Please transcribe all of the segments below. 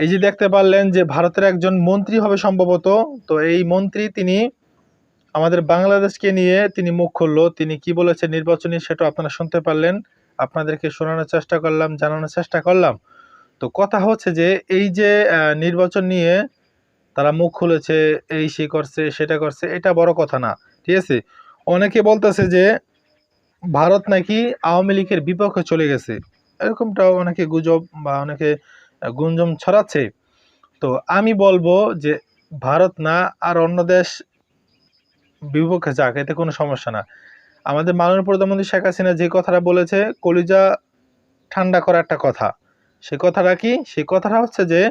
এই যে দেখতে পারলেন যে ভারতের একজন মন্ত্রী হবে সম্ভবত। তো এই মন্ত্রী তিনি আমাদের বাংলাদেশকে নিয়ে তিনি মুখ খুললো। তিনি কি বলেছে নির্বাচনী সেটা আপনারা শুনতে পারলেন। আপনাদেরকে শোনানোর চেষ্টা করলাম, জানানোর চেষ্টা করলাম। তো কথা হচ্ছে যে এই যে নির্বাচন নিয়ে তারা মুখ খুলেছে, এই সে করছে সেটা করছে, এটা বড় কথা না, ঠিক আছে। অনেকে বলতেছে যে ভারত নাকি আওয়ামী লীগের বিপক্ষে চলে গেছে, এরকমটাও অনেকে গুজব বা অনেকে গুঞ্জন ছড়াচ্ছে। তো আমি বলবো যে ভারত না আর অন্য দেশ বিপক্ষে যাক, এতে কোনো সমস্যা না। আমাদের মাননীয় প্রধানমন্ত্রী শেখ হাসিনা যে কথাটা বলেছে, কলিজা ঠান্ডা করা একটা কথা। সে কথাটা কি? সে কথাটা হচ্ছে যে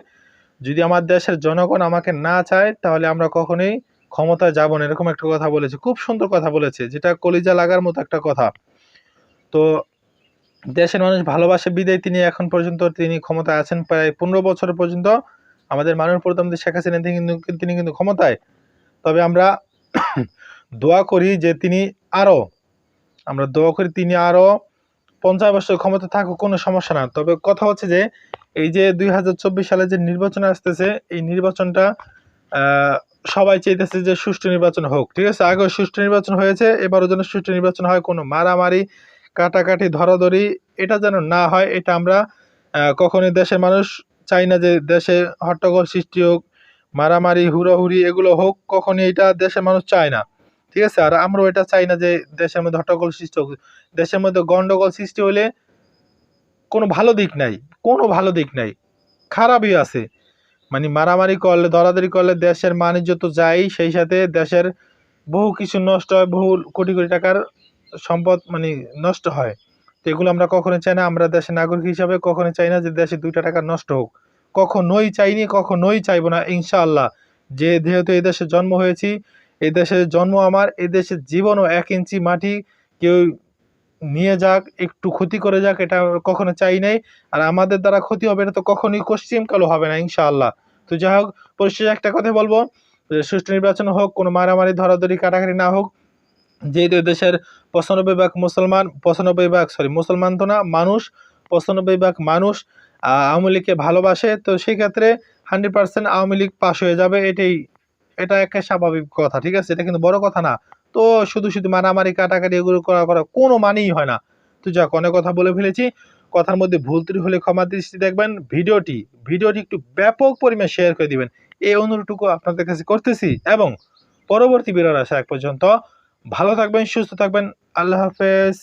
যদি আমার দেশের জনগণ আমাকে না চায় তাহলে আমরা কখনোই ক্ষমতায় যাব না, এরকম একটা কথা বলেছে। খুব সুন্দর কথা বলেছে, যেটা কলিজা লাগার মতো একটা কথা। তো দেশের মানুষ ভালোবাসে বিদায় তিনি এখন পর্যন্ত তিনি ক্ষমতায় আছেন প্রায় 15 বছর পর্যন্ত। আমাদের মাননীয় প্রধানমন্ত্রী শেখ হাসিনা তিনি কিন্তু ক্ষমতায়। তবে আমরা দোয়া করি যে তিনি আরো আমরা দোয়া করি তিনি আরো 50 বছর ক্ষমতা থাকুক, কোনো সমস্যা না। তবে কথা হচ্ছে যে এই যে 2024 সালে যে নির্বাচন আসতেছে, এই নির্বাচনটা সবাই চাইতেছে যে সুষ্ঠু নির্বাচন হোক, ঠিক আছে। আগেও সুষ্ঠু নির্বাচন হয়েছে, এবারও যেন সুষ্ঠু নির্বাচন হয়, কোনো মারামারি কাটাকাটি ধরাধরি এটা যেন না হয়। এটা আমরা কখনোই দেশের মানুষ চাই না যে দেশে হট্টগোল সৃষ্টি হোক, মারামারি হুড়োহুড়ি এগুলো হোক, কখনই এটা দেশের মানুষ চায় না, ঠিক আছে। আর আমরাও এটা চাই না যে দেশের মধ্যে হট্টগোল সৃষ্টি হোক। দেশের মধ্যে গন্ডগোল সৃষ্টি হলে কোনো ভালো দিক নাই, কোনো ভালো দিক নাই, খারাপই আছে। মানে মারামারি করলে দরাদরি করলে দেশের বাণিজ্য তো যাই, সেই সাথে দেশের বহু কিছু নষ্ট হয়, বহু কোটি কোটি টাকার সম্পদ মানে নষ্ট হয়। তো এগুলো আমরা কখনোই চাই না। আমরা দেশের নাগরিক হিসাবে কখনোই চাই না যে দেশে 2টা টাকা নষ্ট হোক, কখনোই চাইনি, কখনোই চাইবো না ইনশাআল্লাহ। যে যেহেতু এই দেশে জন্ম হয়েছি, এই দেশে জন্ম আমার, এই দেশের জীবনও 1 ইঞ্চি মাটি কেউ নিয়ে যাক, একটু ক্ষতি করে যাক, এটা কখনো চাই নাই। আর আমাদের দ্বারা ক্ষতি হবে এটা তো কখনোই কোশ্চিনকালও হবে না ইনশাআল্লাহ। তো যাই হোক, পরিশেষে একটা কথা বলবো, সুষ্ঠু নির্বাচন হোক, কোনো মারামারি ধরাধরি কাটাকাটি না হোক। যেহেতু দেশের 95 ভাগ মুসলমান, 95 ভাগ মুসলমান তো না মানুষ, 95 ভাগ মানুষ আওয়ামী লীগকে ভালোবাসে। তো সেই ক্ষেত্রে 100% আওয়ামী লীগ পাশ হয়ে যাবে, এটা একটা স্বাভাবিক কথা, ঠিক আছে। এটা কিন্তু বড় কথা না। তো শুধু শুধু মারামারি কাটাকাটি এগুলো করা কোনো মানেই হয় না। তো যাক, অনেক কথা বলে ফেলেছি। কথার মধ্যে ভুল ত্রুটি হলে ক্ষমা দৃষ্টি দেখবেন। ভিডিওটি একটু ব্যাপক পরিমাণে শেয়ার করে দিবেন, এই অনুরোধটুকু আপনাদের কাছে করতেছি। এবং পরবর্তী ভিডিওর আসা এক পর্যন্ত ভালো থাকবেন, সুস্থ থাকবেন। আল্লাহ হাফেজ।